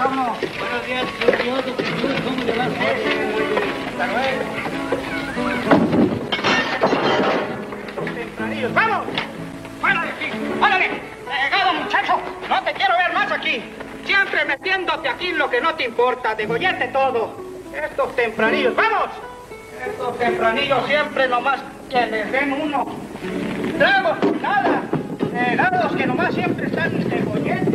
vámonos. Buenos días, ¿cómo le va? Hasta luego. Tempranillos, ¡vamos! ¡Fuera de aquí! ¡Órale! ¡Llegado, muchacho! No te quiero ver más aquí. Siempre metiéndote aquí en lo que no te importa. Degollete todo. Estos tempranillos, ¡vamos! Estos tempranillos siempre nomás que les den uno. Tragos, nada. Helados que nomás siempre están degolletes.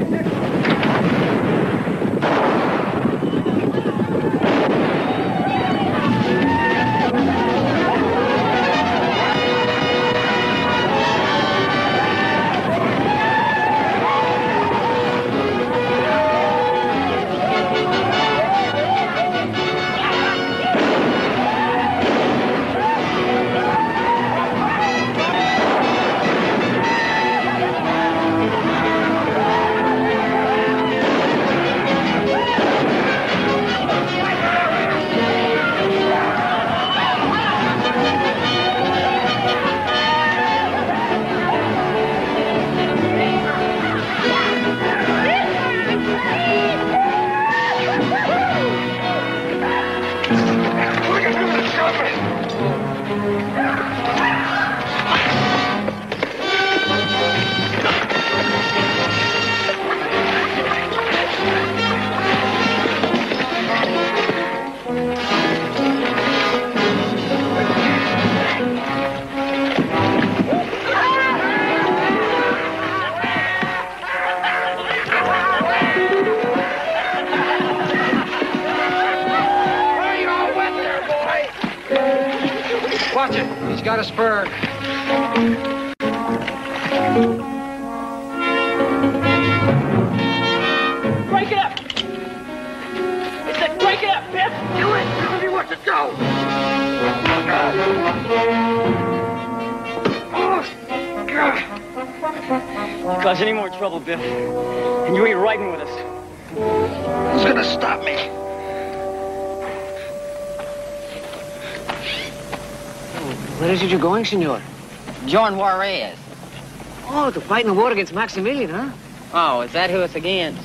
Watch it. He's got a spur. Break it up! It's a break it up, Biff! Do it! Tell me what to do! Oh, God! You cause any more trouble, Biff, and you ain't riding with us. Who's gonna stop me? Where is it you're going, senor? Join Juarez. Oh, to fight in the war against Maximilian, huh? Oh, is that who it's against?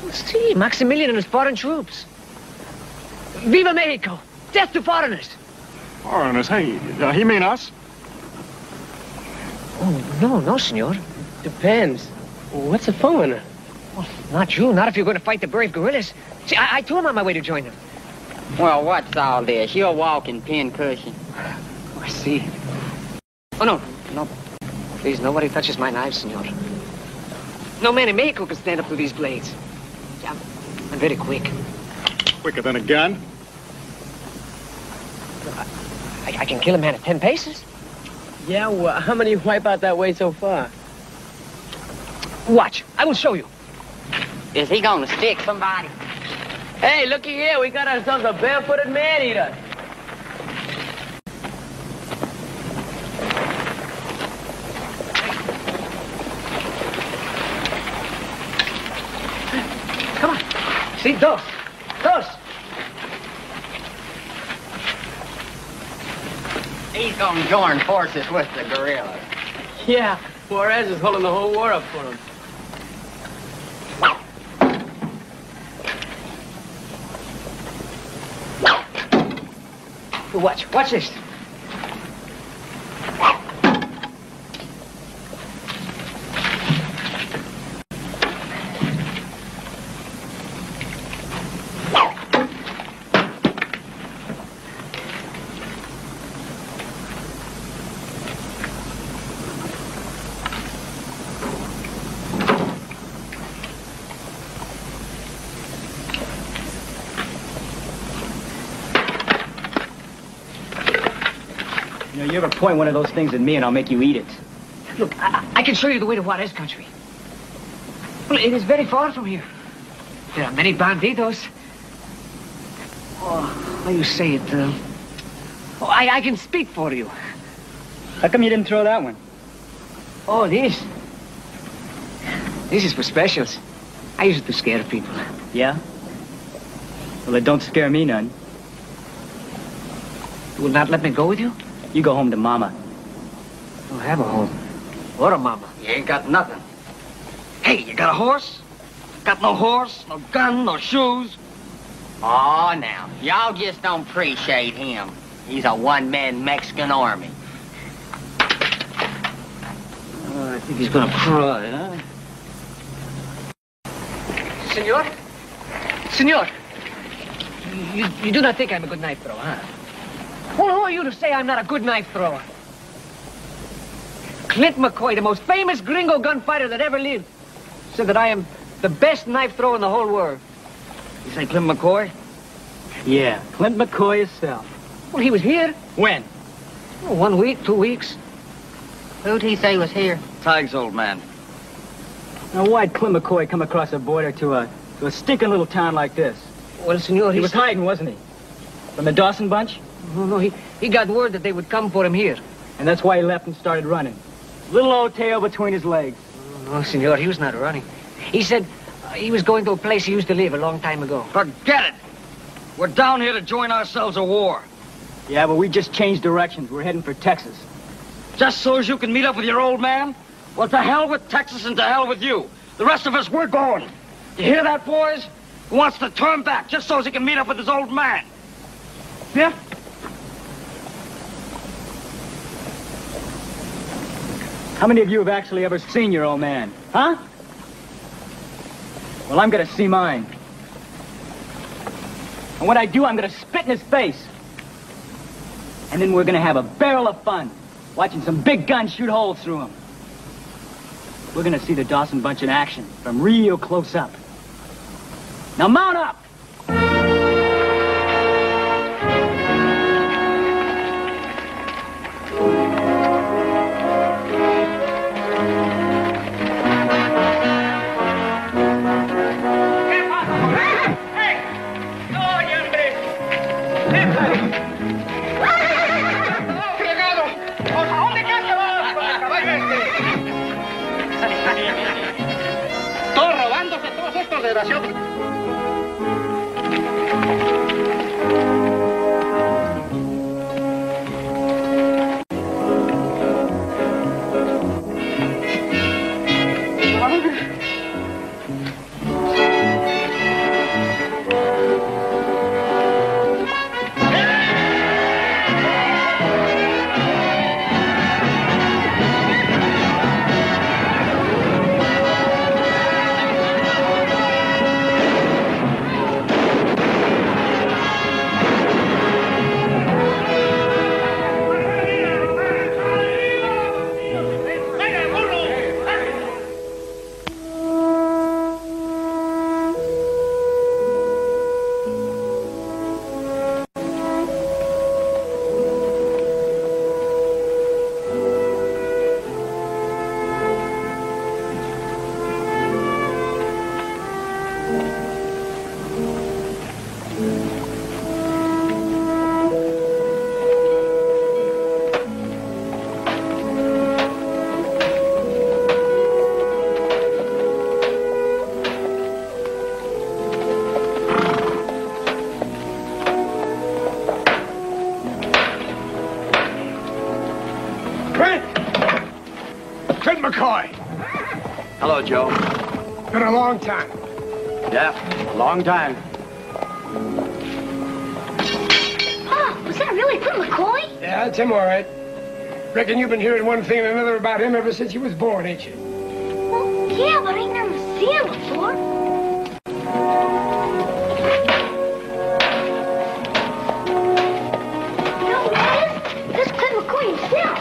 Oh, see, Maximilian and his foreign troops. Viva Mexico! Death to foreigners! Foreigners? Hey, he mean us? Oh, no, senor. Depends. What's a foreigner? Well, not you, not if you're going to fight the brave guerrillas. See, I too am on my way to join them. Well, what's all this? You're walking pincushion. I see. Oh, no. Please, nobody touches my knives, senor. No man in Mexico can stand up to these blades. I'm very quick. Quicker than a gun? I can kill a man at 10 paces. Yeah, well, how many wipe out that way so far? Watch, I will show you. Is he gonna stick somebody? Hey, looky here. We got ourselves a barefooted man-eater. Come on. See, dos. He's gonna join forces with the guerrillas. Yeah, Juarez is holding the whole war up for him. Watch this. You ever point one of those things at me and I'll make you eat it. Look, I can show you the way to Juarez country. Well, it is very far from here. There are many bandidos. Oh, how you say it? I can speak for you. How come you didn't throw that one? Oh, this? This is for specials. I use it to scare people. Yeah? Well, it don't scare me none. You will not let me go with you? You go home to Mama. I don't have a home. Or a mama. You ain't got nothing. Hey, you got a horse? Got no horse, no gun, no shoes. Oh, now, y'all just don't appreciate him. He's a one-man Mexican army. I think he's gonna cry, huh? Senor? Senor! You do not think I'm a good knife thrower, huh? Well, who are you to say I'm not a good knife thrower? Clint McCoy, the most famous gringo gunfighter that ever lived, said that I am the best knife thrower in the whole world. You say Clint McCoy? Yeah, Clint McCoy himself. Well, he was here. When? Oh, 1 week, 2 weeks. Who'd he say was here? Tig's old man. Now, why'd Clint McCoy come across the border to a stinking little town like this? Well, senor, He was hiding, wasn't he? From the Dawson bunch? No, he got word that they would come for him here. And that's why he left and started running. Little old tail between his legs. No, senor, he was not running. He said he was going to a place he used to live a long time ago. Forget it. We're down here to join ourselves a war. Yeah, but we just changed directions. We're heading for Texas. Just so as you can meet up with your old man? Well, to hell with Texas and to hell with you. The rest of us, we're going. You hear that, boys? He wants to turn back just so as he can meet up with his old man. Yeah? How many of you have actually ever seen your old man? Huh? Well, I'm gonna see mine. And when I do, I'm gonna spit in his face. And then we're gonna have a barrel of fun, watching some big guns shoot holes through him. We're gonna see the Dawson bunch in action, from real close up. Now mount up! Todos robándose todos estos desgraciados. Clint McCoy. Hello, Joe. Been a long time. Yeah, long time. Oh, was that really Clint McCoy? Yeah, it's him all right. Reckon you've been hearing one thing and another about him ever since you was born, ain't you? Well, yeah, but I ain't never seen him before. You know who that is? That's Clint McCoy himself.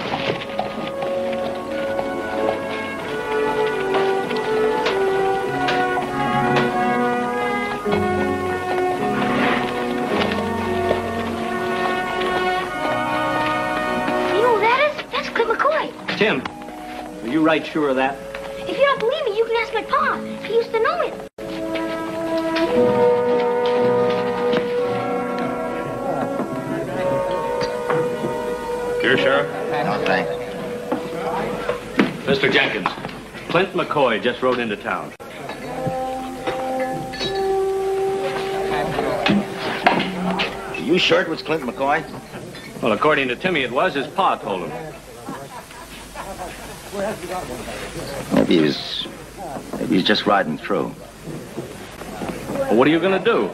Tim, are you right sure of that? If you don't believe me, you can ask my pa. He used to know him. Here, Sheriff. No, thanks. Mr. Jenkins, Clint McCoy just rode into town. Are you sure it was Clint McCoy? Well, according to Timmy, it was. His pa told him. Maybe he's just riding through. Well, what are you going to do?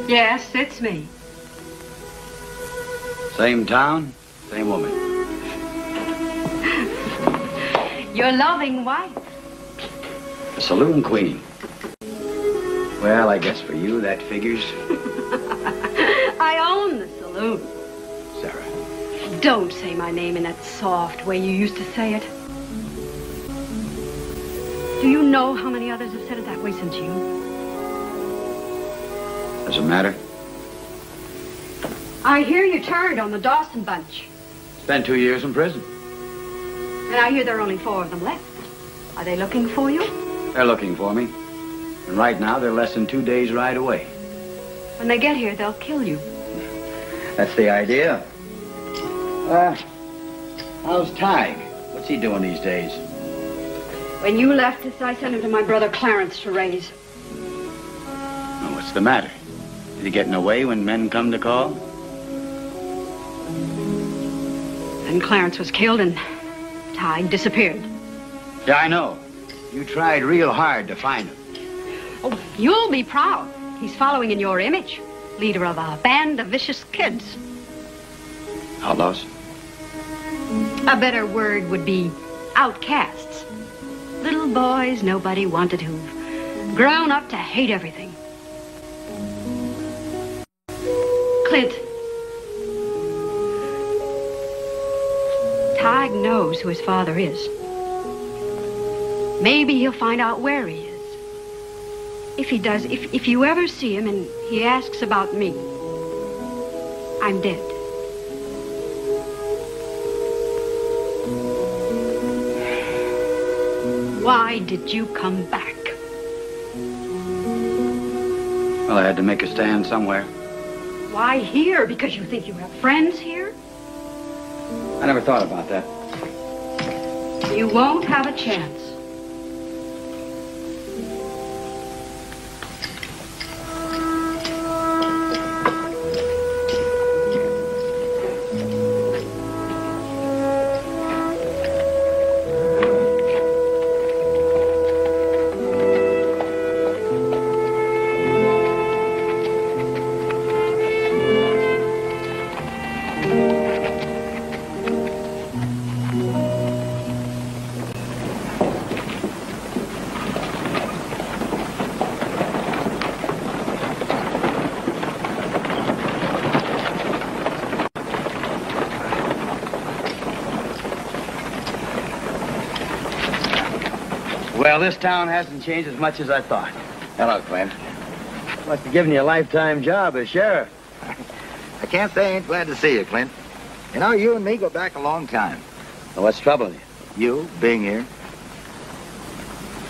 Yes, it's me. Same town, same woman. Your loving wife. A saloon queen. Well, I guess for you that figures. I own the saloon. Sarah. Don't say my name in that soft way you used to say it. Do you know how many others have said it that way since you? Does it matter? I hear you turned on the Dawson bunch. Spent 2 years in prison. And I hear there are only 4 of them left. Are they looking for you? They're looking for me. And right now, they're less than 2 days' ride away. When they get here, they'll kill you. That's the idea. How's Tig? What's he doing these days? When you left us, I sent him to my brother Clarence to raise. Oh, what's the matter? Is he getting away when men come to call? Then Clarence was killed and Tig disappeared. Yeah, I know. You tried real hard to find him. Oh, you'll be proud. He's following in your image. Leader of a band of vicious kids. Outlaws? A better word would be outcasts. Little boys nobody wanted who've grown up to hate everything. Clint. Tig knows who his father is. Maybe he'll find out where he is. If he does, if you ever see him and he asks about me, I'm dead. Why did you come back? Well, I had to make a stand somewhere. Why here? Because you think you have friends here? I never thought about that. You won't have a chance. Well, this town hasn't changed as much as I thought. Hello, Clint. Must have given you a lifetime job as sheriff. I can't say I ain't glad to see you, Clint. You know, you and me go back a long time. Well, what's troubling you? You being here.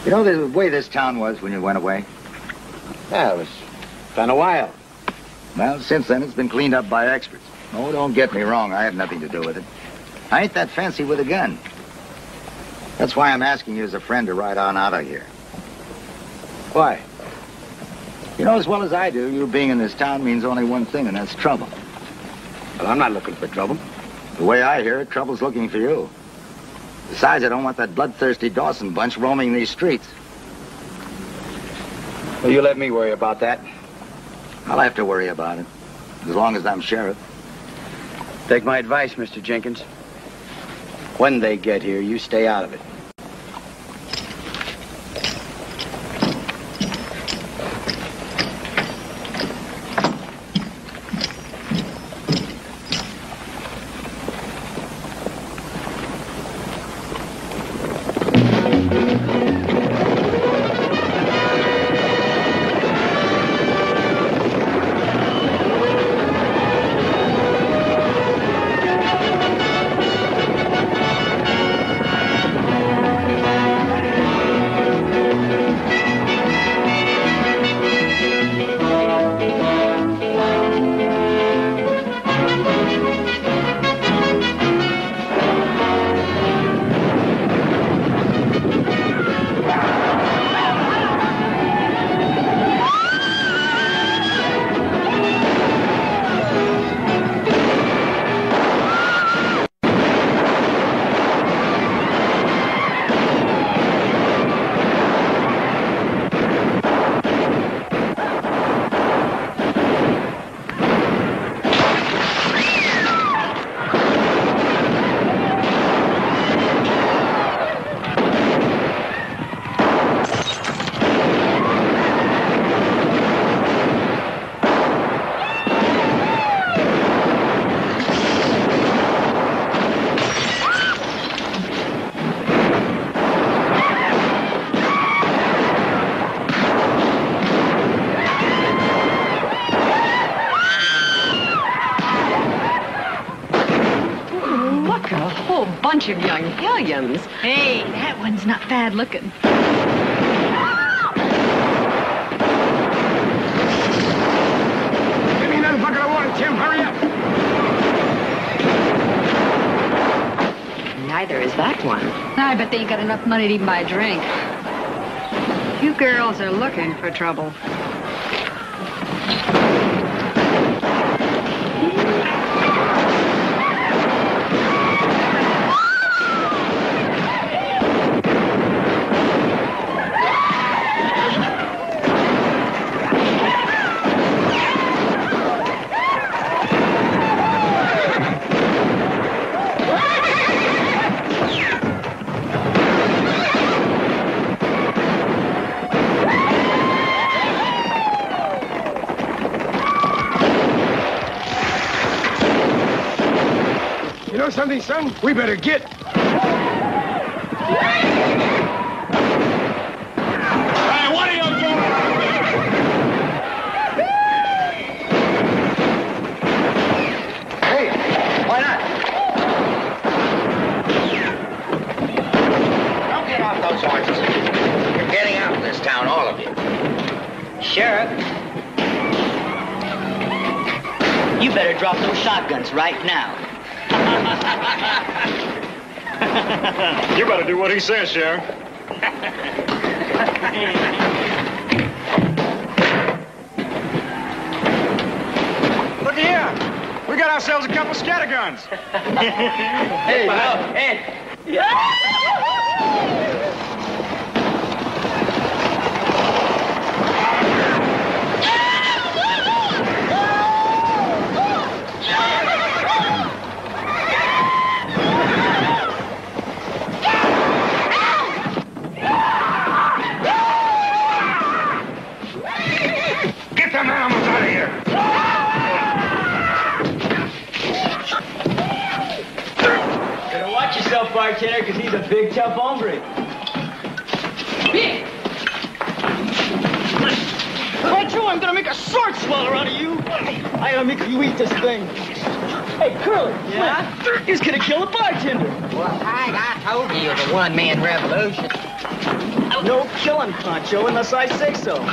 You know the way this town was when you went away? Yeah, it was been a while. Well, since then, it's been cleaned up by experts. Oh, don't get me wrong. I have nothing to do with it. I ain't that fancy with a gun. That's why I'm asking you as a friend to ride on out of here. Why? You know as well as I do, you being in this town means only one thing, and that's trouble. Well, I'm not looking for trouble. The way I hear it, trouble's looking for you. Besides, I don't want that bloodthirsty Dawson bunch roaming these streets. Well, you let me worry about that. I'll have to worry about it, as long as I'm sheriff. Take my advice, Mr. Jenkins. When they get here, you stay out of it. Bunch of young hellions. Hey, that one's not bad looking. Give me another bucket of water, Tim. Hurry up. Neither is that one. I bet they ain't got enough money to even buy a drink. You girls are looking for trouble. You know something, son? We better get. Hey, what are you doing? Hey, why not? Don't get off those horses. You're getting out of this town, all of you. Sheriff, you better drop those shotguns right now. You better do what he says, Sheriff. Look here. We got ourselves a couple scatterguns. Hey, no, hey. Get them animals out of here. Better watch yourself, bartender, because he's a big, tough hombre. Be I gotta make you eat this thing. Hey, Curly. Yeah? He's gonna kill a bartender. Well, Hank, I told you it was a one-man revolution. No killing, Pancho, unless I say so.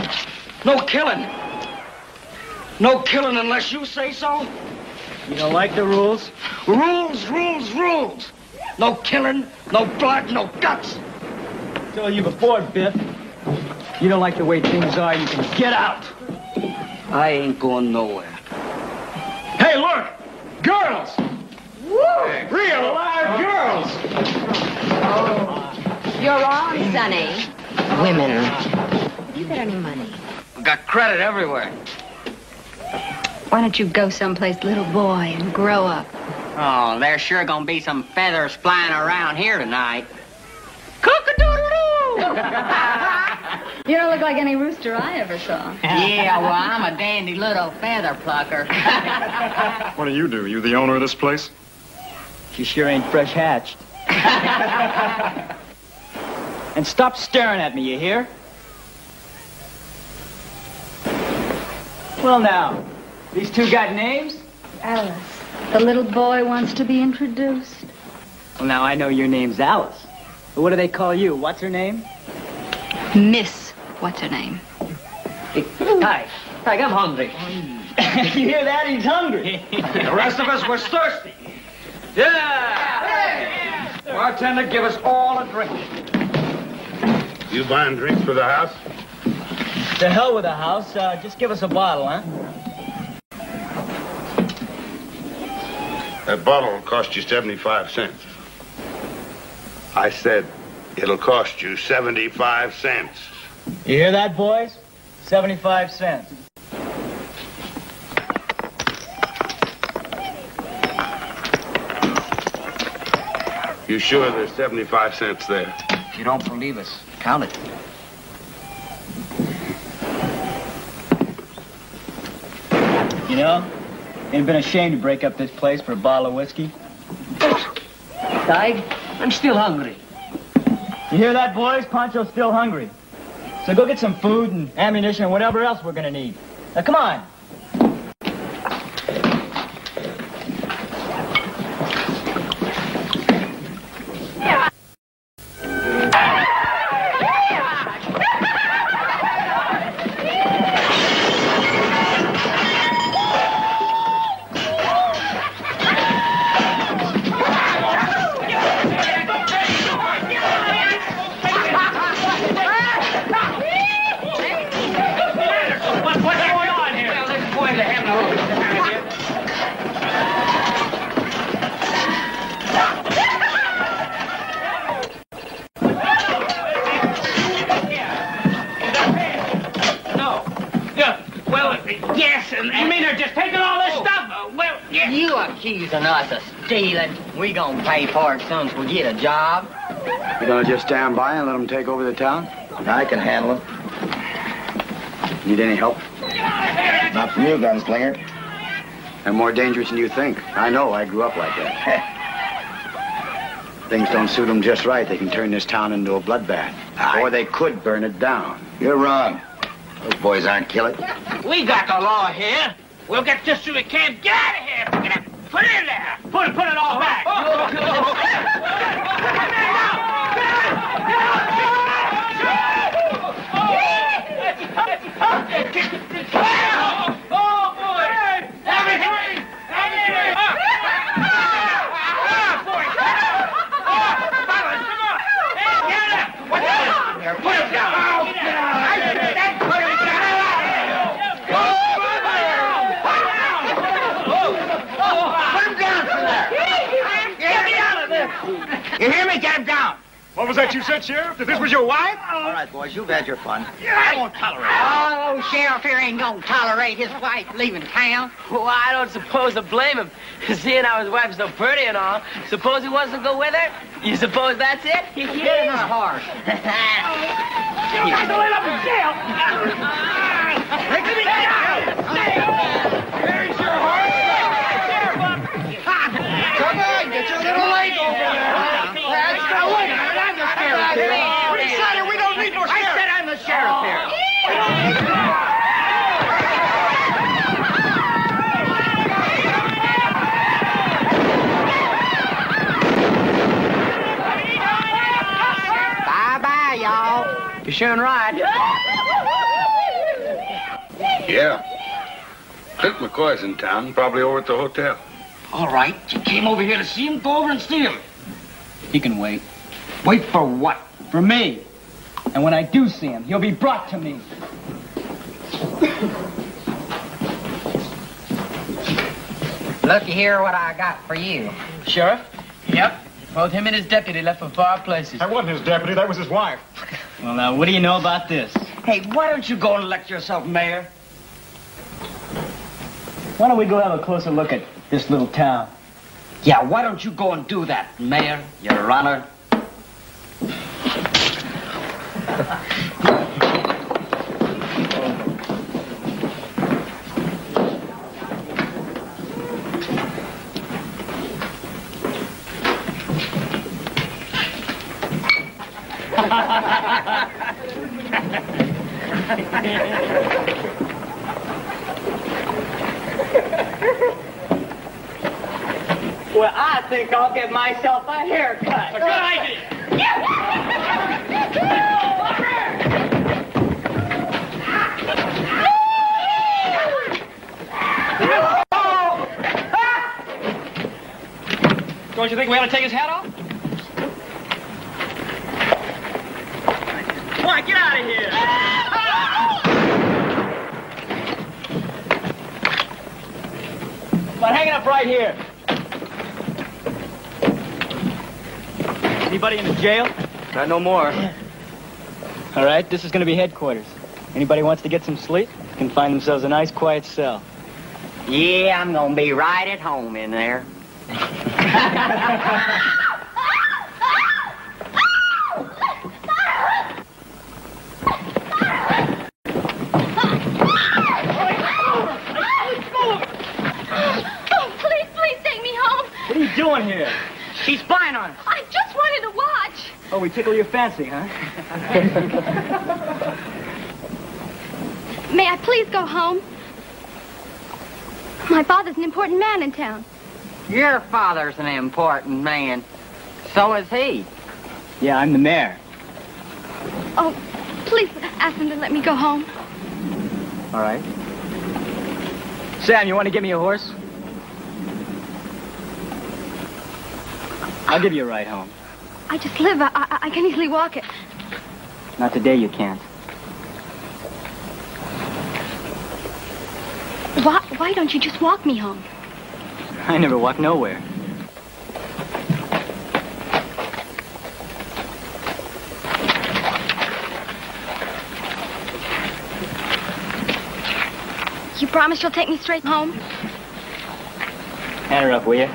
No killing. No killing unless you say so. You don't like the rules? Rules, rules, rules. No killing, no blood, no guts. I told you before, Biff. You don't like the way things are, you can get out. I ain't going nowhere. Hey, look! Girls! Woo! Real live girls! You're on, Sonny. Women. You got any money? I got credit everywhere. Why don't you go someplace, little boy, and grow up? Oh, there's sure gonna be some feathers flying around here tonight. Cock-a-doodle-doo! You don't look like any rooster I ever saw. Yeah, well, I'm a dandy little feather plucker. What do? You the owner of this place? She sure ain't fresh hatched. And stop staring at me, you hear? Well, now, these two got names? Alice, the little boy wants to be introduced. Well, now, I know your name's Alice. But what do they call you? What's her name? Miss, what's her name? Tig, I'm hungry. You hear that? He's hungry. The rest of us was thirsty. Yeah! Bartender, give us all a drink. You buying drinks for the house? To hell with the house. Just give us a bottle, huh? That bottle will cost you 75 cents. I said it'll cost you 75 cents. You hear that, boys? 75 cents. You sure there's 75 cents there? If you don't believe us, count it. You know, ain't been ashamed to break up this place for a bottle of whiskey. Tig, I'm still hungry. You hear that, boys? Pancho's still hungry. So go get some food and ammunition and whatever else we're gonna need. Now, come on. You accusing us of stealing? We gonna pay for it as soon as we get a job. You gonna just stand by and let them take over the town? I can handle it. Need any help? Not from you, gunslinger. They're more dangerous than you think. I know, I grew up like that. Things don't suit them just right. They can turn this town into a bloodbath. Or they could burn it down. You're wrong. Those boys aren't killing. We got the law here. We'll get this through the camp. Get out of here. Put it in there. Put it all back. Oh, boy. Everything. Put him down. You hear me? Get him down. What was that you said, Sheriff? That this was your wife? All right, boys, you've had your fun. I won't tolerate it. Oh, Sheriff here ain't gonna tolerate his wife leaving town. Well, I don't suppose to blame him. Seeing how his wife's so pretty and all. Suppose he wants to go with her? You suppose that's it? Get him on a horse. You guys will end up in jail. Let me down. There's your horse. Come on, get your little leg over there. That's the way. I'm the sheriff here. We said it. We don't need no sheriff. I said I'm the sheriff here. sure right. Yeah. Clint McCoy's in town, probably over at the hotel. All right, you came over here to see him, go over and see him. He can wait. Wait for what? For me. And when I do see him, he'll be brought to me. Looky here what I got for you. Sheriff? Yep. Both him and his deputy left for far places. That wasn't his deputy, that was his wife. Well, now, what do you know about this? Hey, why don't you go and elect yourself mayor? Why don't we go have a closer look at this little town? Yeah, why don't you go and do that, Mayor, Your Honor? Well, I think I'll get myself a haircut. A good idea. Don't you think we ought to take his hat off? Come on, get out of here. Come on, hang it up right here. Anybody in the jail? Not no more. All right, this is going to be headquarters. Anybody wants to get some sleep can find themselves a nice, quiet cell. Yeah, I'm gonna be right at home in there. Oh, please take me home. What are you doing here? She's spying on us. I just wanted to watch. Oh, we tickle your fancy, huh? May I please go home? My father's an important man in town. Your father's an important man. So is he. Yeah, I'm the mayor. Oh, please ask him to let me go home. All right. Sam, you want to give me a horse? I'll give you a ride home. I just live. I can easily walk it. Not today, you can't. Why don't you just walk me home? I never walk nowhere. You promise you'll take me straight home? Hand her up, will you?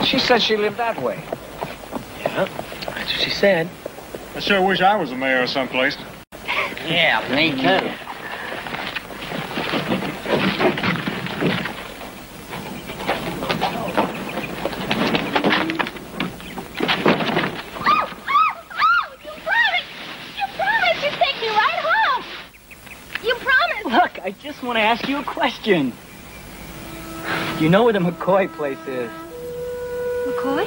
She said she lived that way. Yeah, that's what she said. I sure wish I was the mayor of someplace. Yeah, me too. Look, I just want to ask you a question. Do you know where the McCoy place is? McCoy?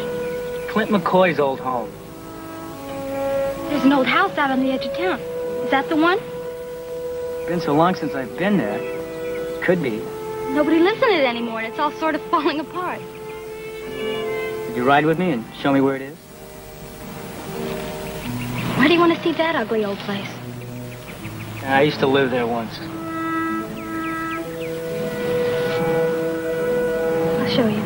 Clint McCoy's old home. There's an old house out on the edge of town. Is that the one? Been so long since I've been there. Could be. Nobody lives in it anymore, and it's all sort of falling apart. Could you ride with me and show me where it is? Why do you want to see that ugly old place? I used to live there once. I'll show you.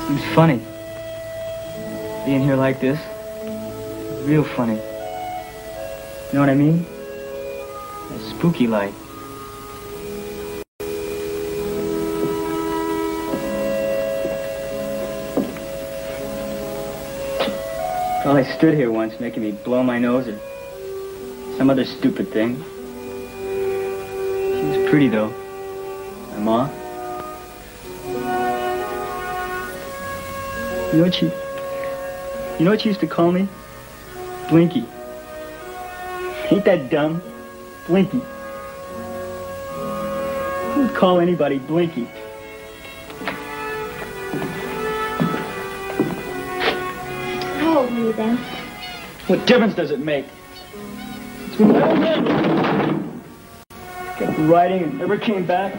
Seems funny. Being here like this. Real funny. You know what I mean? It's spooky like. Well, I stood here once making me blow my nose or Some other stupid thing. She was pretty, though. My Ma. You know what she used to call me? Blinky. Ain't that dumb? Blinky. Who would call anybody Blinky? How old were you then? What difference does it make? It's when I remember. Kept writing and never came back.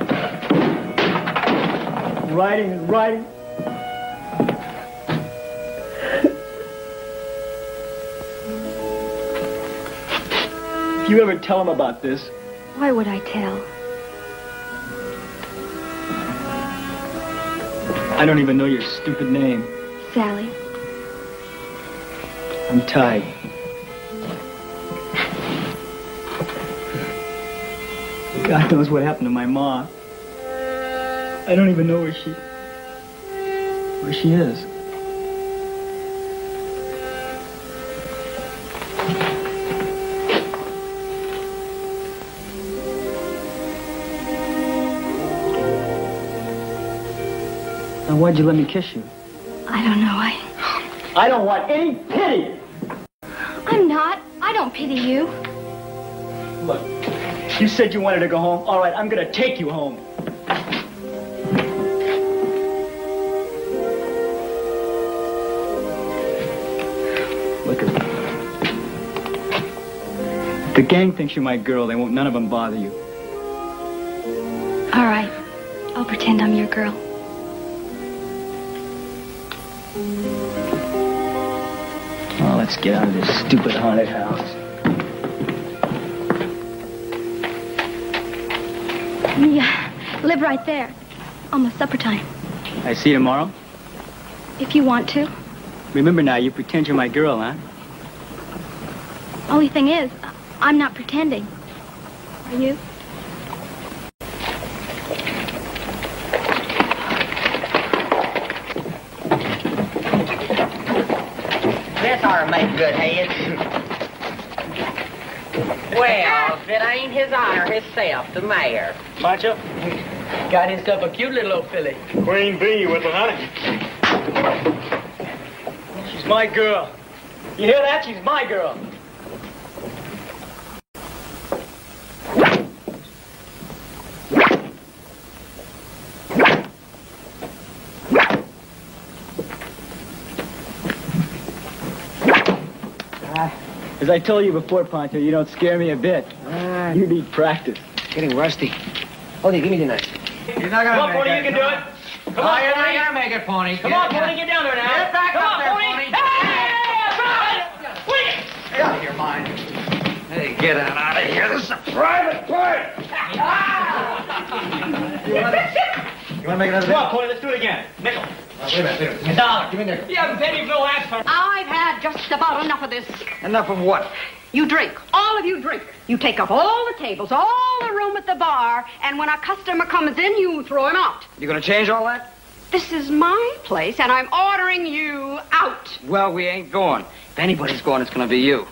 Writing and writing. If you ever tell him about this... Why would I tell? I don't even know your stupid name. Sally. I'm tired. God knows what happened to my Ma. I don't even know where she is. Now, why'd you let me kiss you? I don't know. I don't want any pity! I'm not. I don't pity you. Look, you said you wanted to go home. All right, I'm gonna take you home. Look at me. If the gang thinks you're my girl, they won't none of them bother you. All right. I'll pretend I'm your girl. Oh, let's get out of this stupid haunted house. We live right there. Almost supper time. I see you tomorrow. If you want to. Remember now, you pretend you're my girl, huh? Only thing is, I'm not pretending. Are you? This ought to make good heads. Well, if it ain't his honor himself, the mayor. Macho, got himself a cute little old filly. Queen bee with the honey. She's my girl. You hear that? She's my girl. As I told you before, Pancho, you don't scare me a bit. You need practice. Getting rusty. Odie, give me the knife. You're not gonna Come on, Pony, you can do it. Come on, You're Pony. not gonna make it, Pony. Come on, Pony, get down there now. Get back Come up on, there, Pony. Pony. Hey, Get out of your mind. Hey, get out of here. This is a private part. You want to make another Come on, Pony, let's do it again. Nickel. Wait a minute. $1. Give me nickel. You haven't paid me for the last time. I've had just about enough of this. Enough of what? You drink. All of you drink. You take up all the tables, all the room at the bar, and when a customer comes in, you throw him out. You gonna change all that? This is my place, and I'm ordering you out. Well, we ain't going. If anybody's going, it's gonna be you.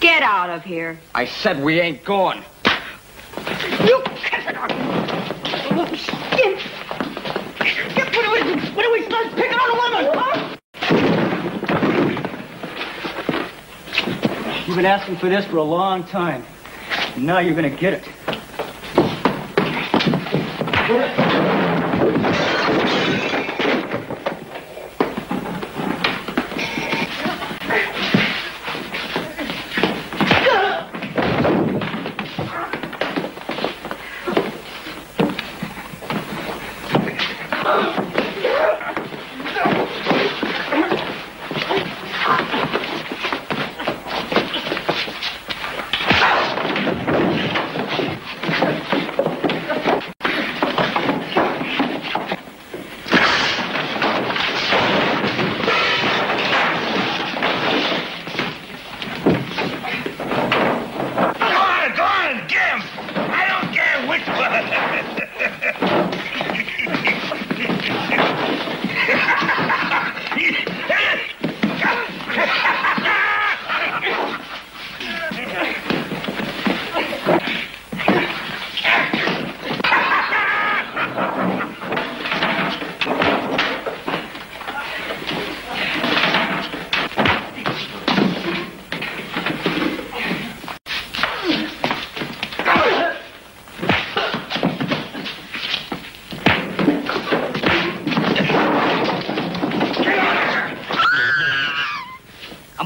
Get out of here. I said we ain't going. You... What do we start picking on a woman, huh? You've been asking for this for a long time. And now you're gonna get it.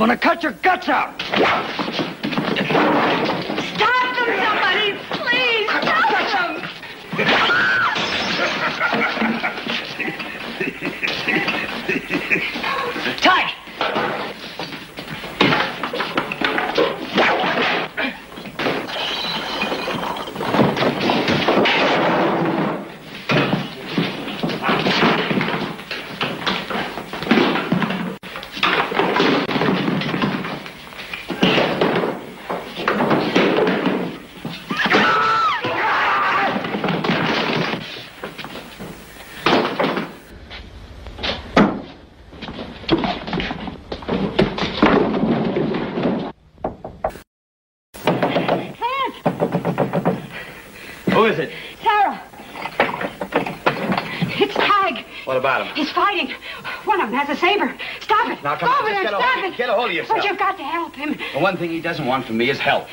gonna cut your guts out. Stop them, somebody! Please, stop them! Tight! Who is it? Sarah! It's Tag. What about him? He's fighting. One of them has a saber. Stop it. Now, come Go on, over just there, get a stop hold- it. get a hold of yourself. But you've got to help him. The one thing he doesn't want from me is help.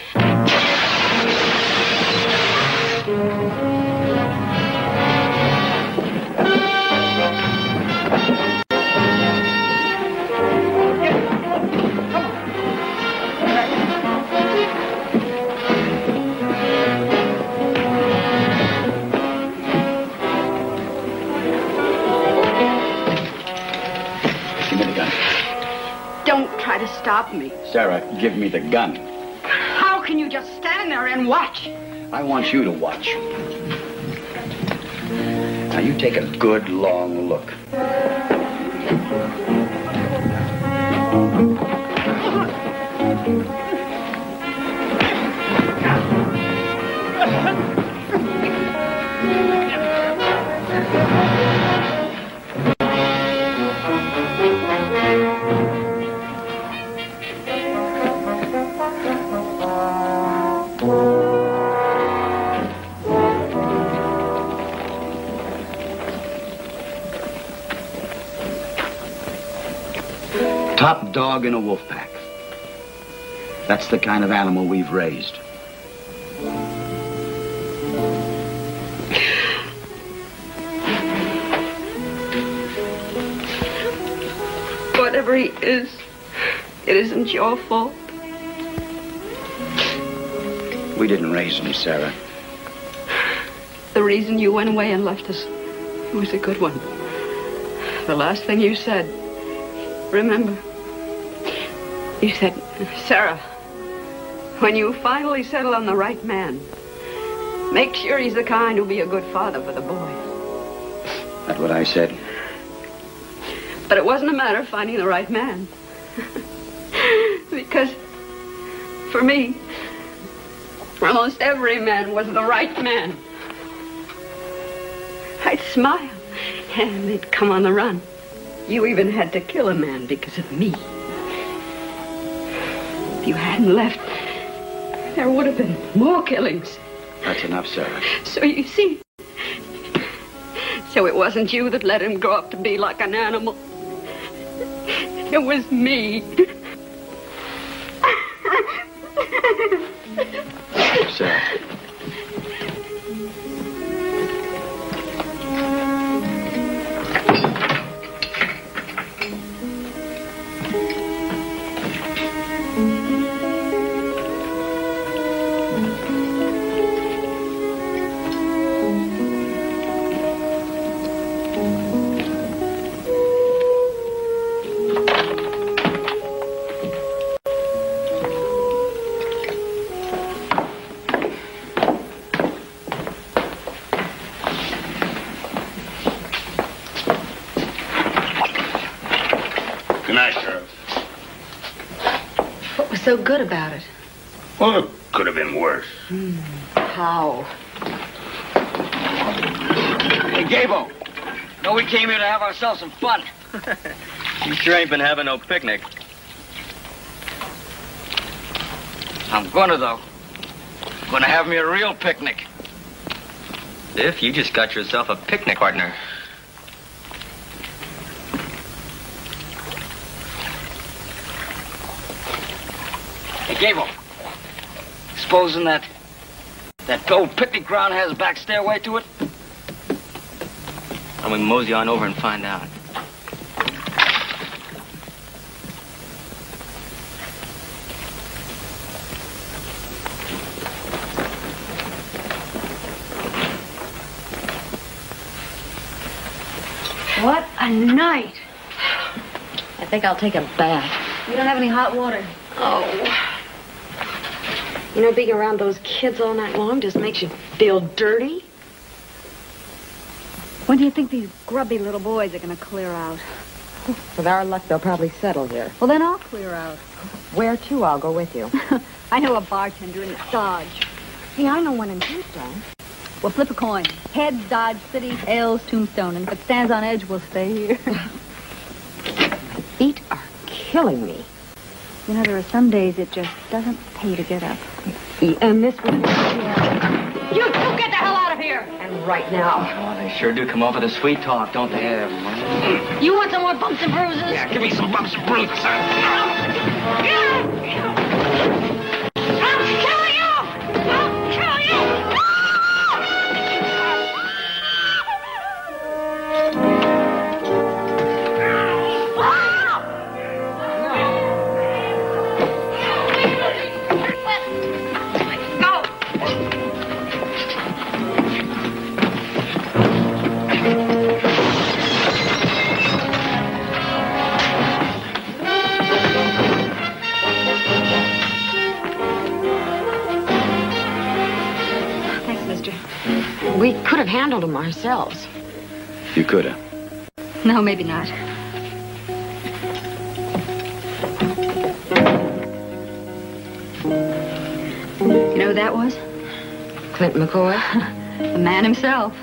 Give me the gun. Don't try to stop me. Sarah, give me the gun. How can you just stand there and watch? I want you to watch. Now, you take a good, long look. Top dog in a wolf pack. That's the kind of animal we've raised. Whatever he is, it isn't your fault. We didn't raise him, Sarah. The reason you went away and left us was a good one. The last thing you said, remember, you said, Sarah, when you finally settle on the right man, make sure he's the kind who'll be a good father for the boy. That's what I said. But it wasn't a matter of finding the right man. Because for me, almost every man was the right man. I'd smile and they'd come on the run. You even had to kill a man because of me. If you hadn't left, there would have been more killings. That's enough, Sarah. So you see, so it wasn't you that let him grow up to be like an animal. It was me. Sarah. What was so good about it? Well, it could have been worse. How? Hey, Gabo. No, we came here to have ourselves some fun. You sure ain't been having no picnic. I'm gonna, though. Gonna have me a real picnic. If you just got yourself a picnic partner. Hey, Gable. Supposing that old picnic ground has a back stairway to it? And we mosey on over and find out. a night. I think I'll take a bath. You don't have any hot water? Oh. You know, being around those kids all night long just makes you feel dirty. When do you think these grubby little boys are going to clear out? With our luck, they'll probably settle here. Well, then I'll clear out. Where to? I'll go with you. I know a bartender in Dodge. Hey, I know one in Tombstone. We'll flip a coin. Heads, Dodge City, tails, Tombstone. And if it stands on edge, we'll stay here. Feet are killing me. You know, there are some days it just doesn't pay to get up. And this one... You two get the hell out of here! And right now. Oh, they sure do come off with a sweet talk, don't they? You want some more bumps and bruises? Yeah, give me some bumps and bruises. I'll kill you! I'll kill you! We could have handled them ourselves. You could have. No, maybe not. You know who that was? Clint McCoy? The man himself.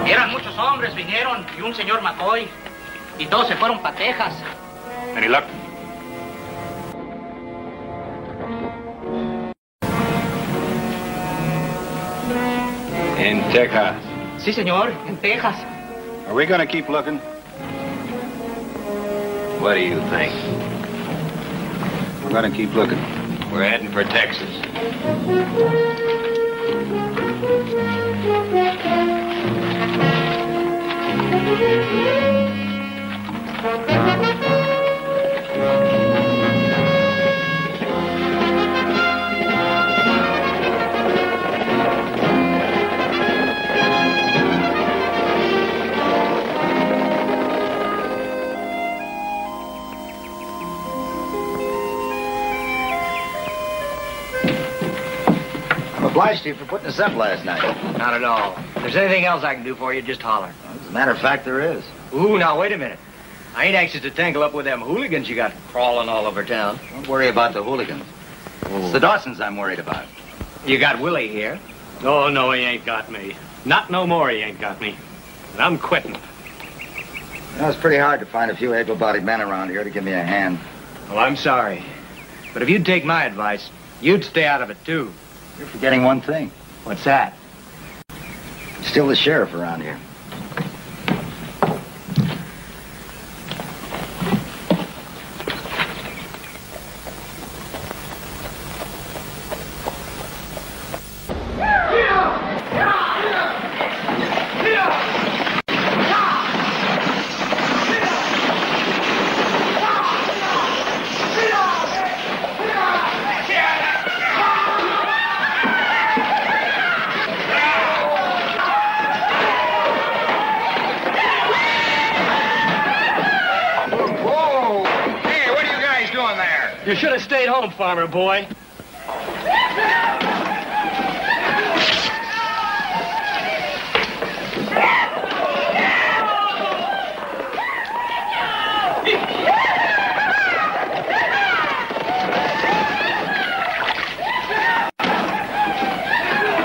Eran muchos hombres, vinieron, y un señor McCoy. Y todos se fueron para Texas. Any luck? In Texas. Sí, señor, en Texas. Are we going to keep looking? What do you think? We're going to keep looking. We're heading for Texas. Obliged to you for putting us up last night. Not at all. If there's anything else I can do for you, just holler. As a matter of fact, there is. Ooh, now, wait a minute. I ain't anxious to tangle up with them hooligans you got crawling all over town. Don't worry about the hooligans. It's the Dawsons I'm worried about. You got Willie here. Oh, no, he ain't got me. Not no more he ain't got me. And I'm quitting. You know, it's pretty hard to find a few able-bodied men around here to give me a hand. Well, I'm sorry. But if you'd take my advice, you'd stay out of it, too. You're forgetting one thing. What's that? Still the sheriff around here. You should have stayed home, farmer boy.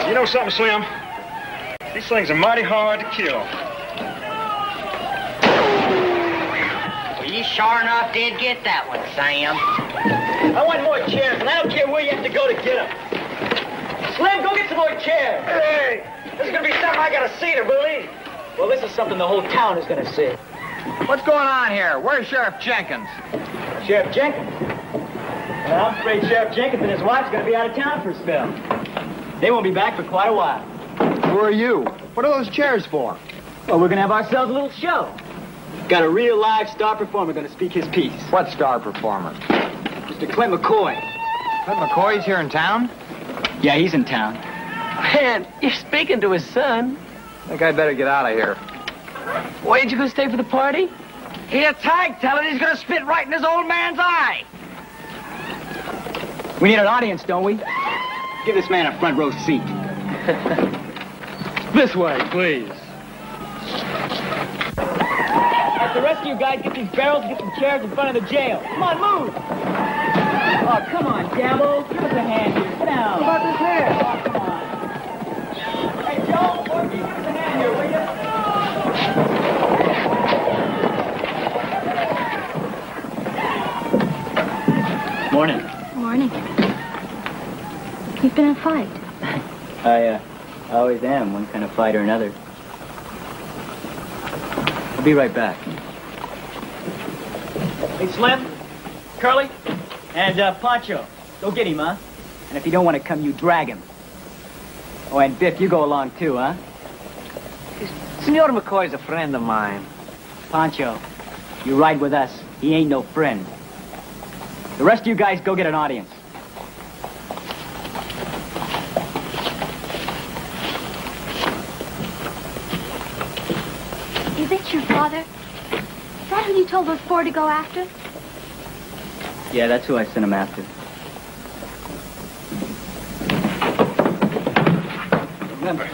You know something, Slim? These things are mighty hard to kill. Well, you sure enough did get that one, Sam. I want more chairs, and I don't care where you have to go to get them. Slim, go get some more chairs. Hey, this is going to be something I got to see to believe. Well, this is something the whole town is going to see. What's going on here? Where's Sheriff Jenkins? Sheriff Jenkins? Well, I'm afraid Sheriff Jenkins and his wife's going to be out of town for a spell. They won't be back for quite a while. Who are you? What are those chairs for? Well, we're going to have ourselves a little show. Got a real live star performer going to speak his piece. What star performer? Mr. Clint McCoy. Clint McCoy's here in town? Yeah, he's in town. Man, you're speaking to his son. I think I'd better get out of here. Why ain't you gonna stay for the party? Here, Tig, tell it he's gonna spit right in his old man's eye. We need an audience, don't we? Give this man a front row seat. This way, please. Let the rest of you guys get these barrels and get some chairs in front of the jail. Come on, move! Oh, come on, Dabble. Give us a hand here. Sit down. How about this hand? Oh, come on. Hey, Joe, Porky, give us a hand here, will you? Morning. Morning. You've been in a fight. I always am, one kind of fight or another. I'll be right back. Hey, Slim, Curly, and Pancho, go get him, huh? And if you don't want to come, you drag him. Oh, and Biff, you go along too, huh? Senor McCoy's a friend of mine. Pancho, you ride with us. He ain't no friend. The rest of you guys go get an audience. Is it your father? Is that who you told those four to go after? Yeah, that's who I sent him after. Remember,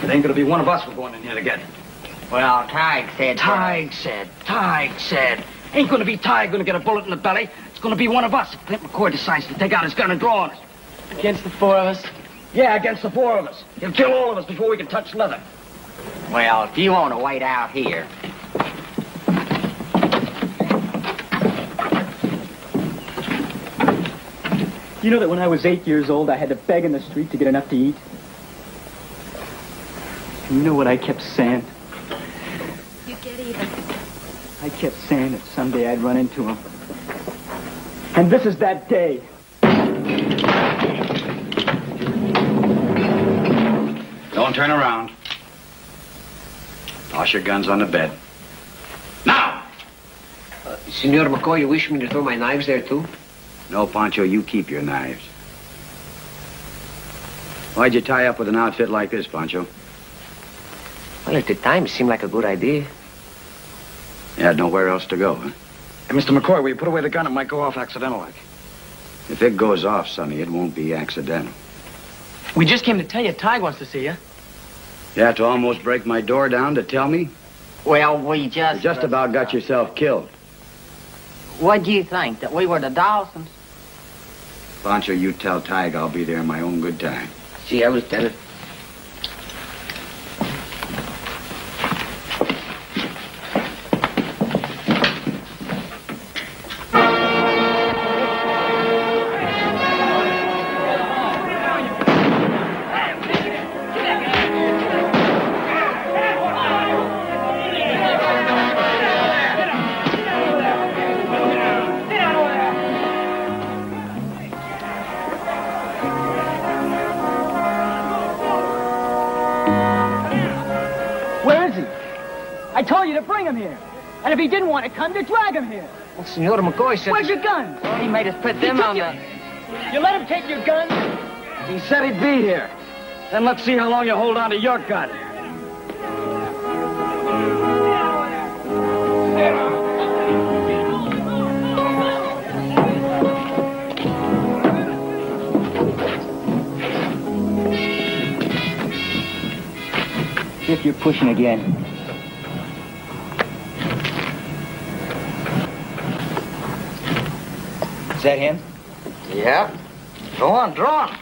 it ain't gonna be one of us we're going in here to get. Well, Tig said... Tig said. Ain't gonna be Tig gonna get a bullet in the belly. It's gonna be one of us if Clint McCoy decides to take out his gun and draw on us. Against the four of us? Yeah, against the four of us. He'll kill all of us before we can touch leather. Well, if you want to wait out here... You know that when I was 8 years old, I had to beg in the street to get enough to eat? And you know what I kept saying? You get even. I kept saying that someday I'd run into him. And this is that day. Don't turn around. Toss your guns on the bed. Now! Senor McCoy, you wish me to throw my knives there, too? No, Pancho, you keep your knives. Why'd you tie up with an outfit like this, Pancho? Well, at the time, it seemed like a good idea. You had nowhere else to go, huh? Hey, Mr. McCoy, will you put away the gun? It might go off accidental-like. If it goes off, Sonny, it won't be accidental. We just came to tell you Tig wants to see you. You have to almost break my door down to tell me? Well, we just... You just about got yourself killed. What'd you think, that we were the Dawsons? Pancho, you tell Tig I'll be there in my own good time. See, I was telling. I told you to bring him here. And if he didn't want to come, to drag him here. Well, Senor McCoy said... Where's your guns? Well, he made us put them on the... You let him take your guns? He said he'd be here. Then let's see how long you hold on to your gun. If you're pushing again. Is that him? Yeah. Go on, draw him.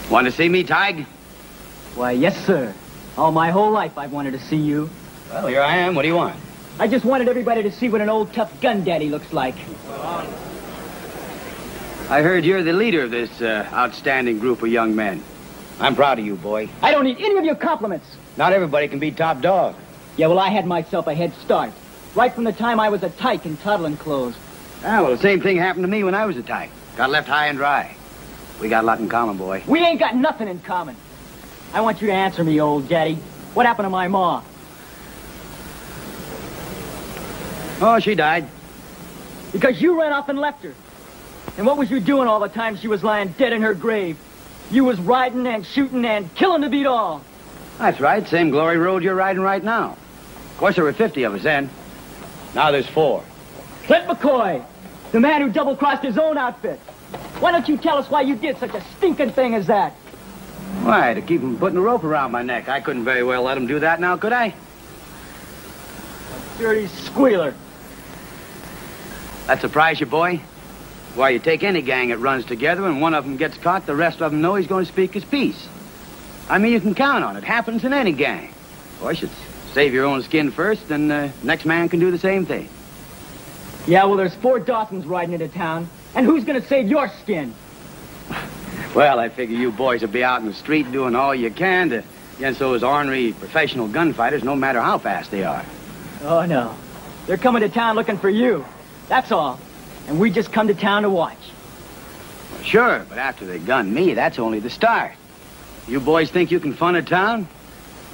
Want to see me, Tig? Why, yes, sir. All my whole life I've wanted to see you. Well, here I am. What do you want? I just wanted everybody to see what an old tough gun daddy looks like. I heard you're the leader of this outstanding group of young men. I'm proud of you, boy. I don't need any of your compliments. Not everybody can be top dog. Yeah, well, I had myself a head start. Right from the time I was a tyke in toddling clothes. Ah, well, the same thing happened to me when I was a tyke. Got left high and dry. We got a lot in common, boy. We ain't got nothing in common. I want you to answer me, old daddy. What happened to my ma? Oh, she died. Because you ran off and left her. And what was you doing all the time she was lying dead in her grave? You was riding and shooting and killing to beat all. That's right. Same glory road you're riding right now. Of course, there were 50 of us then. Now there's 4. Clint McCoy, the man who double-crossed his own outfit. Why don't you tell us why you did such a stinking thing as that? Why, to keep him putting a rope around my neck. I couldn't very well let him do that now, could I? Dirty squealer. That surprise you, boy? Why, you take any gang that runs together and one of them gets caught, the rest of them know he's going to speak his piece. I mean, you can count on it. Happens in any gang. Of course, it's save your own skin first, and the next man can do the same thing. Yeah, well, there's 4 Dawsons riding into town, and who's going to save your skin? Well, I figure you boys will be out in the street doing all you can to against those ornery professional gunfighters, no matter how fast they are. Oh, no. They're coming to town looking for you. That's all. And we just come to town to watch. Well, sure, but after they gun me, that's only the start. You boys think you can fun a town?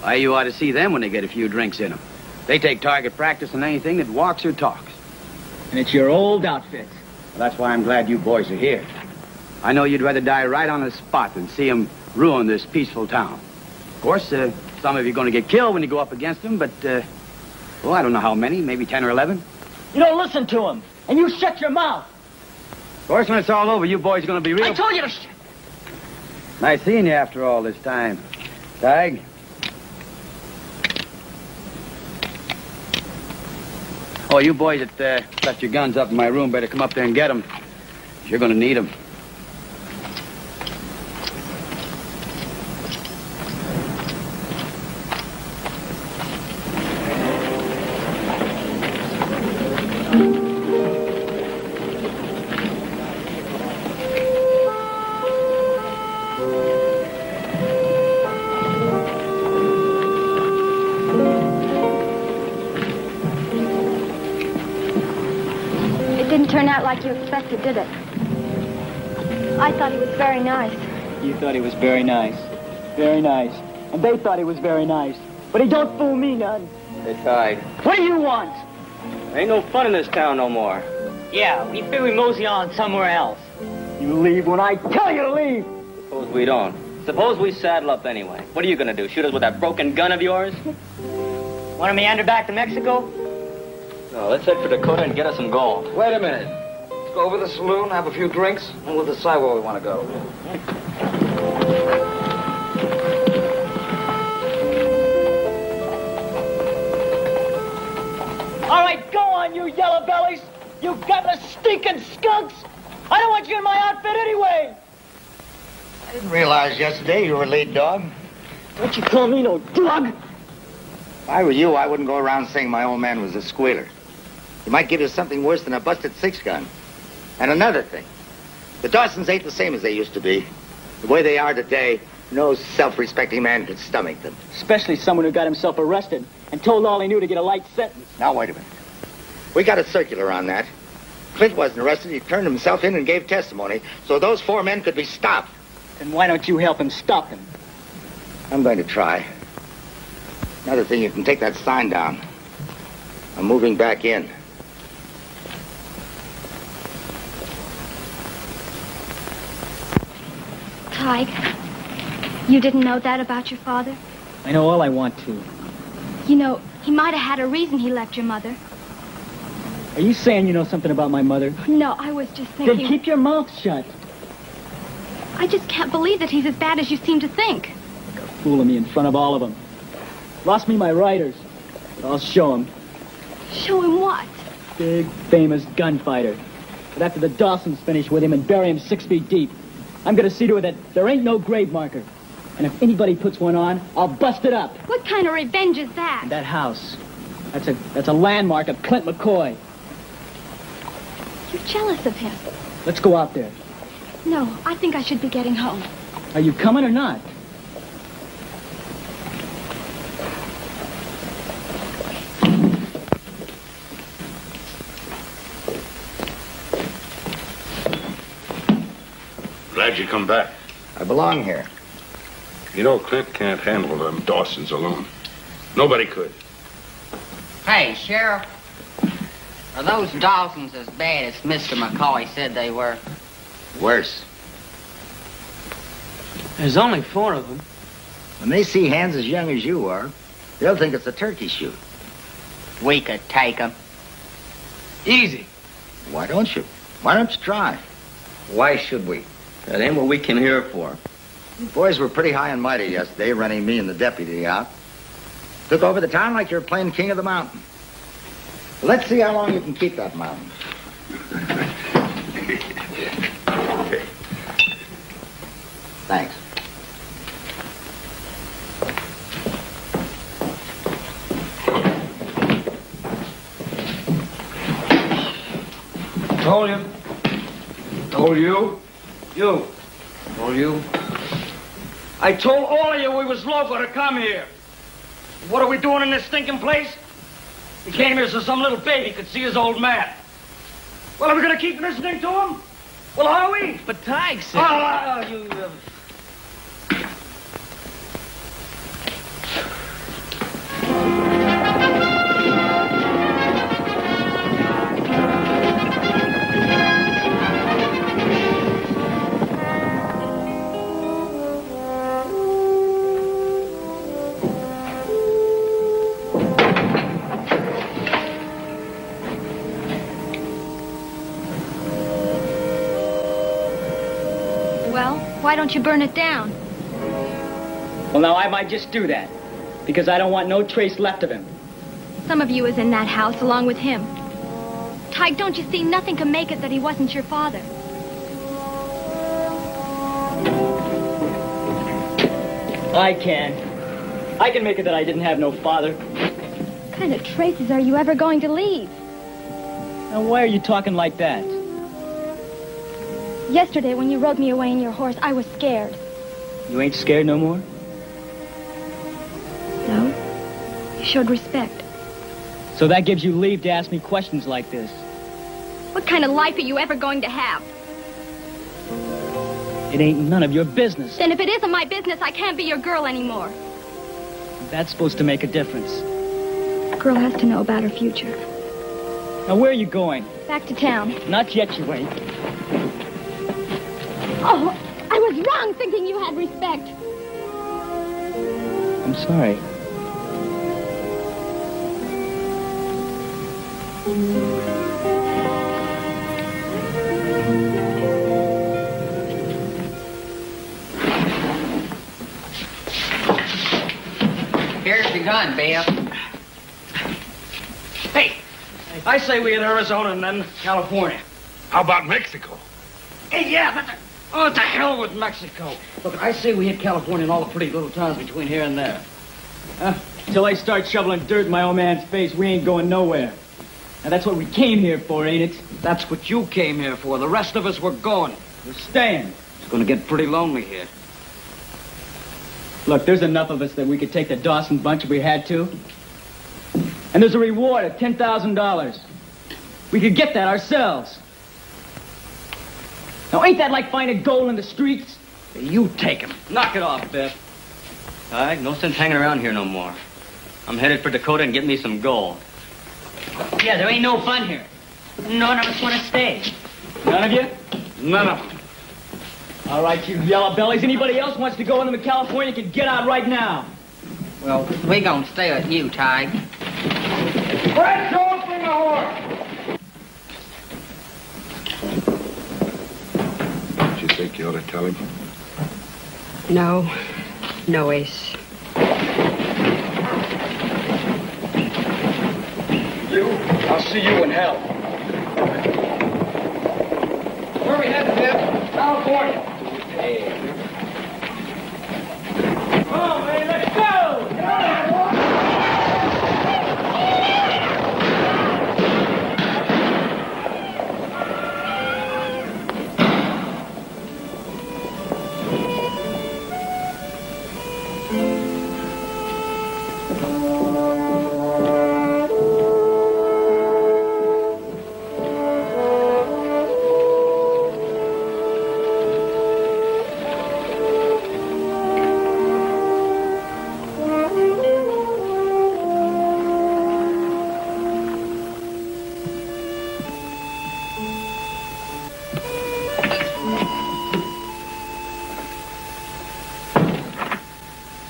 Why, you ought to see them when they get a few drinks in them. They take target practice on anything that walks or talks. And it's your old outfit. Well, that's why I'm glad you boys are here. I know you'd rather die right on the spot than see them ruin this peaceful town. Of course, some of you are going to get killed when you go up against them, but, well, I don't know how many, maybe 10 or 11. You don't listen to them, and you shut your mouth. Of course, when it's all over, you boys are going to be real... I told you to shut... Nice seeing you after all this time. Tig? Oh, you boys that left your guns up in my room better come up there and get them. You're going to need them. Like you expected, did it? I thought he was very nice. You thought he was very nice. Very nice. And they thought he was very nice. But he don't fool me none. Hey, Tig. What do you want? Ain't no fun in this town no more. Yeah, we figure we mosey on somewhere else. You leave when I tell you to leave. Suppose we don't. Suppose we saddle up anyway. What are you gonna do? Shoot us with that broken gun of yours? Want to meander back to Mexico? No, let's head for Dakota and get us some gold. Wait a minute. Let's go over to the saloon, have a few drinks, and we'll decide where we want to go. All right, go on, you yellow bellies. You gutless, stinking skunks. I don't want you in my outfit anyway. I didn't realize yesterday you were a lead dog. Don't you call me no dog. If I were you, I wouldn't go around saying my old man was a squealer. He might give you something worse than a busted 6-gun. And another thing, the Dawsons ain't the same as they used to be. The way they are today, no self-respecting man could stomach them. Especially someone who got himself arrested and told all he knew to get a light sentence. Now, wait a minute. We got a circular on that. Clint wasn't arrested. He turned himself in and gave testimony, so those 4 men could be stopped. Then why don't you help him stop them? I'm going to try. Another thing, you can take that sign down. I'm moving back in. Tig, you didn't know that about your father? I know all I want to. You know, he might have had a reason he left your mother. Are you saying you know something about my mother? No, I was just thinking... Then keep your mouth shut. I just can't believe that he's as bad as you seem to think. Fooling me in front of all of them. Lost me my riders. But I'll show him. Show him what? Big, famous gunfighter. But after the Dawsons finish with him and bury him 6 feet deep, I'm gonna see to it that there ain't no grave marker. And if anybody puts one on, I'll bust it up. What kind of revenge is that? And that house. That's a landmark of Clint McCoy. You're jealous of him. Let's go out there. No, I think I should be getting home. Are you coming or not? Glad you come back. I belong here. You know, Clint can't handle them Dawsons alone. Nobody could. Hey, Sheriff. Are those Dawsons as bad as Mr. McCoy said they were? Worse. There's only 4 of them. When they see hands as young as you are, they'll think it's a turkey shoot. We could take them. Easy. Why don't you? Why don't you try? Why should we? That ain't what we came here for. You boys were pretty high and mighty yesterday, running me and the deputy out. Took over the town like you're playing king of the mountain. Let's see how long you can keep that mountain. Thanks. Told you. Told you. You. Told you. I told all of you we was local to come here. What are we doing in this stinking place? We came here so some little baby could see his old man. Well, are we gonna keep listening to him? Well, are we? But Tige said... Why don't you burn it down? Well, now, I might just do that. Because I don't want no trace left of him. Some of you is in that house along with him. Tige, don't you see? Nothing can make it that he wasn't your father. I can. I can make it that I didn't have no father. What kind of traces are you ever going to leave? Now, why are you talking like that? Yesterday, when you rode me away in your horse, I was scared. You ain't scared no more? No. You showed respect. So that gives you leave to ask me questions like this. What kind of life are you ever going to have? It ain't none of your business. Then if it isn't my business, I can't be your girl anymore. That's supposed to make a difference. A girl has to know about her future. Now, where are you going? Back to town. Not yet, you ain't. Oh, I was wrong thinking you had respect. I'm sorry. Here's your gun, Bill. Hey, I say we hit Arizona and then California. How about Mexico? Hey, yeah, but... Oh, to hell with Mexico. Look, I say we hit California and all the pretty little towns between here and there. Till I start shoveling dirt in my old man's face, we ain't going nowhere. Now, that's what we came here for, ain't it? That's what you came here for. The rest of us were going. We're staying. It's gonna get pretty lonely here. Look, there's enough of us that we could take the Dawson bunch if we had to. And there's a reward of $10,000. We could get that ourselves. Now, ain't that like finding gold in the streets? You take him. Knock it off, Biff. All right, no sense hanging around here no more. I'm headed for Dakota and getting me some gold. Yeah, there ain't no fun here. None of us want to stay. None of you? None of them. All right, you yellow bellies. Anybody else wants to go into California can get out right now. Well, we gonna stay with you, Tige. Fred, don't bring a horse! Don't you think you ought to tell him? No. No, Ace. I'll see you in hell. Where are we headed, Biff? California. Hey. Come on, man, let's go!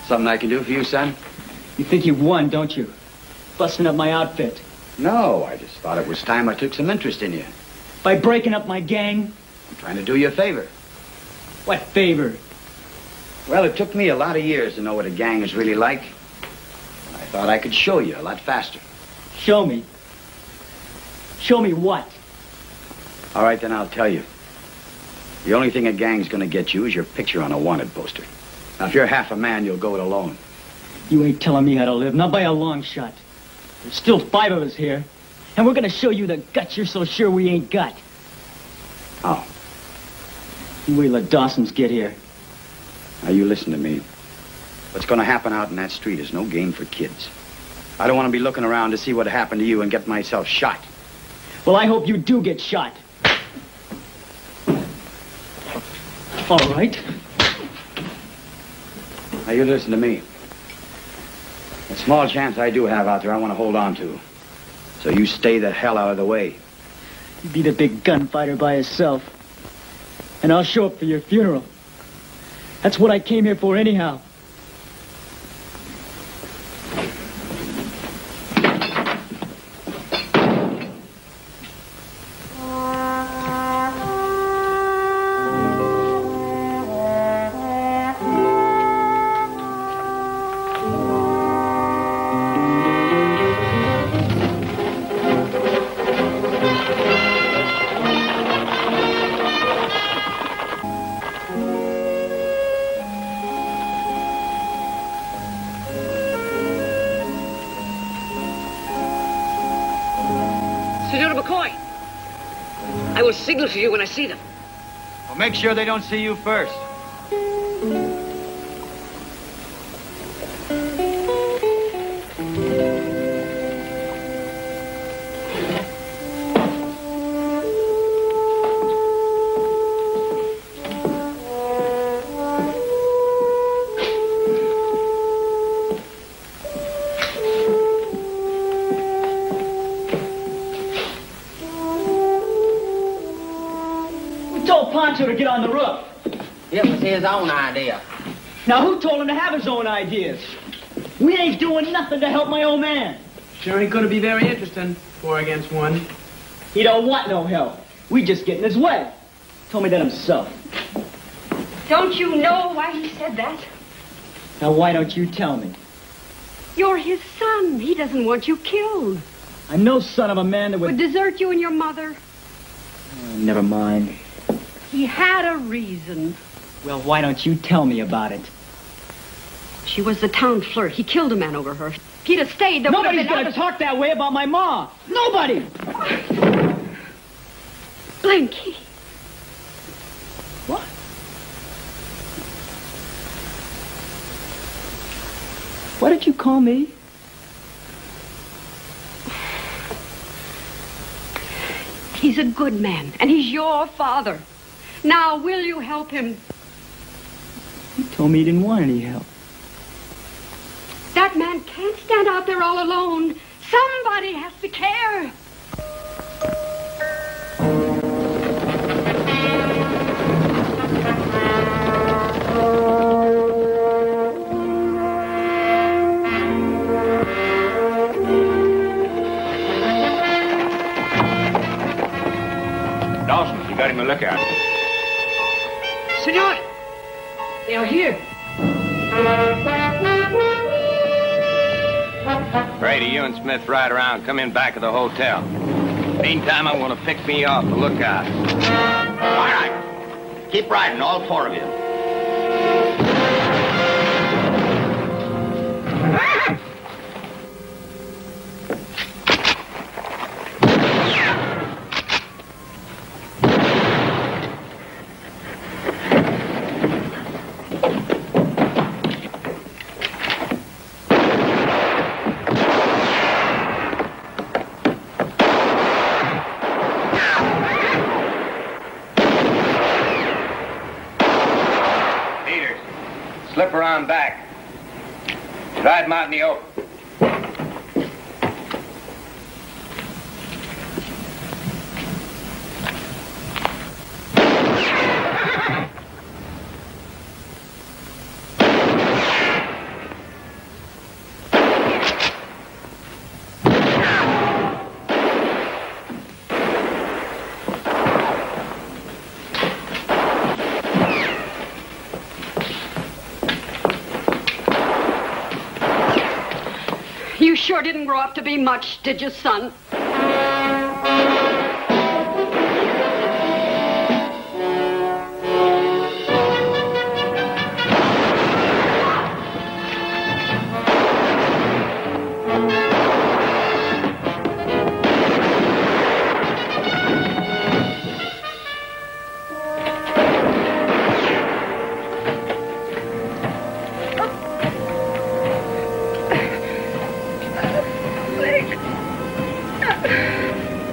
Something I can do for you, son? You think you've won, don't you? Busting up my outfit. No, I just thought it was time I took some interest in you. By breaking up my gang? I'm trying to do you a favor. What favor? Well, it took me a lot of years to know what a gang is really like. I thought I could show you a lot faster. Show me? Show me what? All right, then I'll tell you. The only thing a gang's gonna get you is your picture on a wanted poster. Now, if you're half a man, you'll go it alone. You ain't telling me how to live, not by a long shot. There's still 5 of us here, and we're gonna show you the guts you're so sure we ain't got. Oh. You wait till the Dawsons get here. Now, you listen to me. What's gonna happen out in that street is no game for kids. I don't want to be looking around to see what happened to you and get myself shot. Well, I hope you do get shot. All right. Now, you listen to me. The small chance I do have out there, I want to hold on to. So you stay the hell out of the way. You be the big gunfighter by yourself. And I'll show up for your funeral. That's what I came here for anyhow. Signal to you when I see them. Well, make sure they don't see you first. To get on the roof. It was his own idea. Now, who told him to have his own ideas? We ain't doing nothing to help my old man. Sure ain't gonna be very interesting. 4 against 1. He don't want no help. We just get in his way. Told me that himself. Don't you know why he said that? Now, why don't you tell me? You're his son. He doesn't want you killed. I'm no son of a man that would desert you and your mother. Never mind. He had a reason. Well, why don't you tell me about it? She was the town flirt. He killed a man over her. If he'd have stayed, there Nobody's gonna talk that way about my ma. Nobody! Blanky. What? What did you call me? He's a good man, and he's your father. Now, will you help him? He told me he didn't want any help. That man can't stand out there all alone. Somebody has to care. Dawson, you got him a lookout. Senor, they are here. Brady, you and Smith ride around. Come in back of the hotel. Meantime, I want to pick me off the lookout. All right. Keep riding, all 4 of you. Slip around back. Drive him out in the open. sure didn't grow up to be much, did you, son?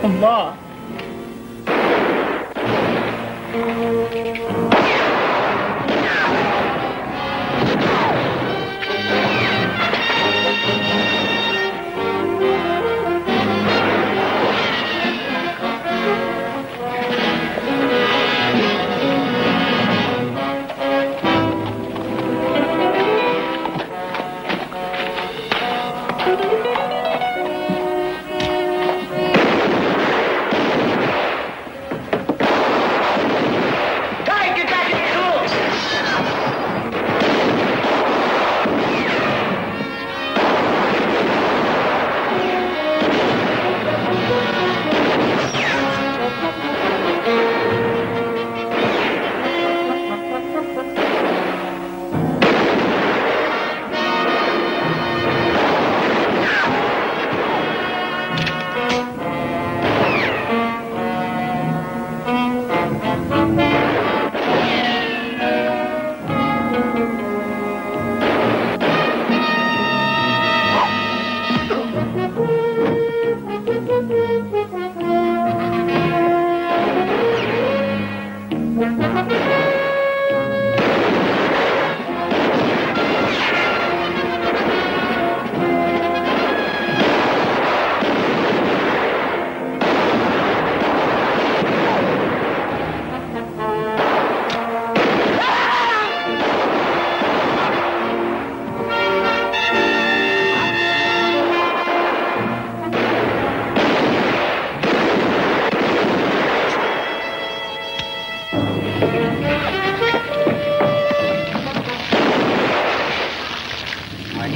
Allah.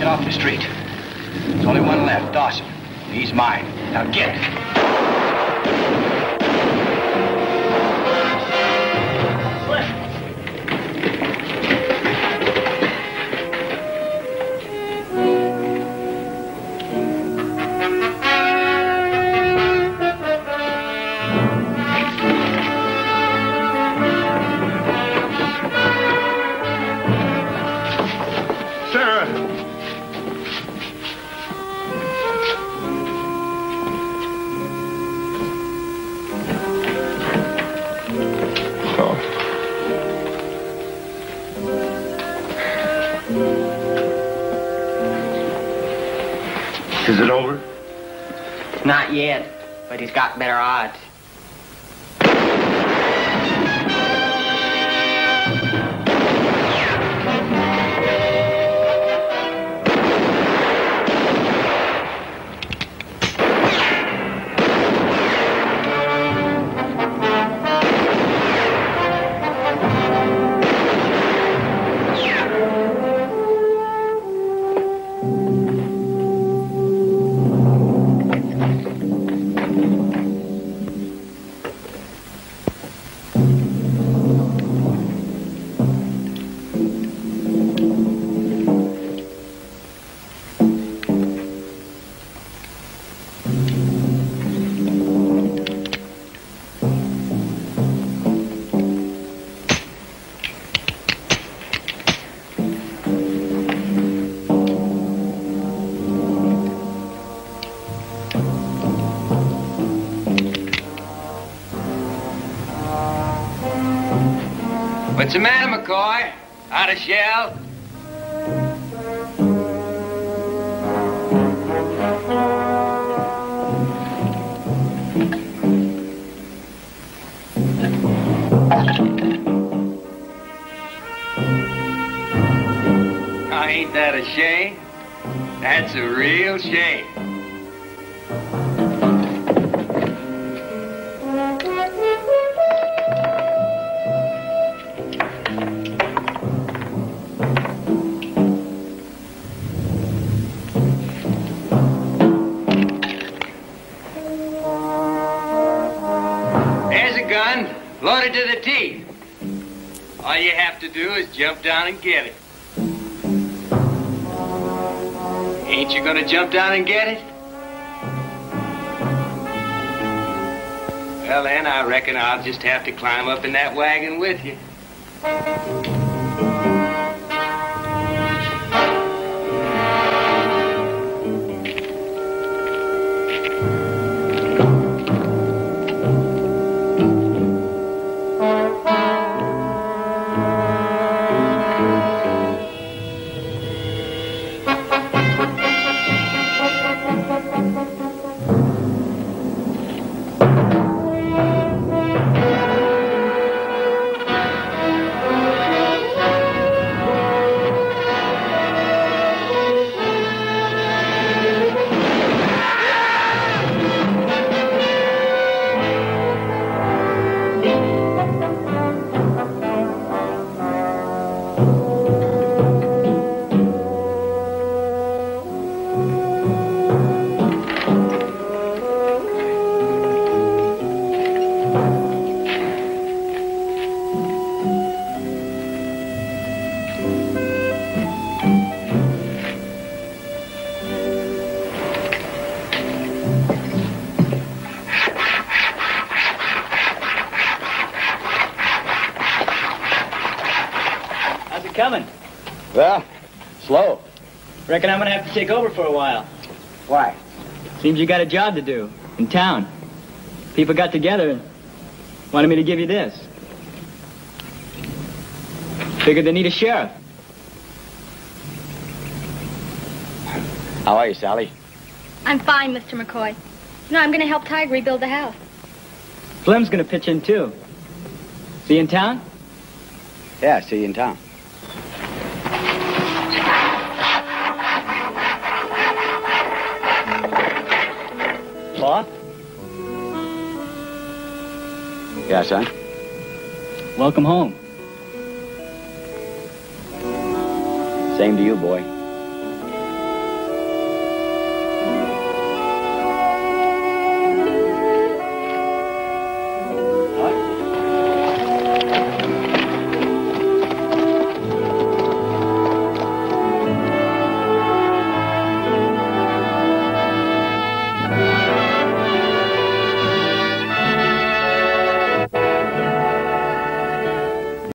Off the street. There's only one left, Dawson. He's mine. Now get. Is it over? Not yet, but he's got better odds. What's the matter, McCoy? Out of shell? Oh, ain't that a shame? That's a real shame. Loaded to the teeth. All you have to do is jump down and get it. Ain't you gonna jump down and get it? Well, then, I reckon I'll just have to climb up in that wagon with you. Coming. Well, slow. Reckon I'm gonna have to take over for a while. Why? Seems you got a job to do in town. People got together and wanted me to give you this. Figured they need a sheriff. How are you, Sally? I'm fine, Mr. McCoy. No, I'm going to help Tiger rebuild the house. Flem's gonna pitch in too. See you in town? Yeah, see you in town. Pa? Yeah, son? Welcome home. Same to you, boy.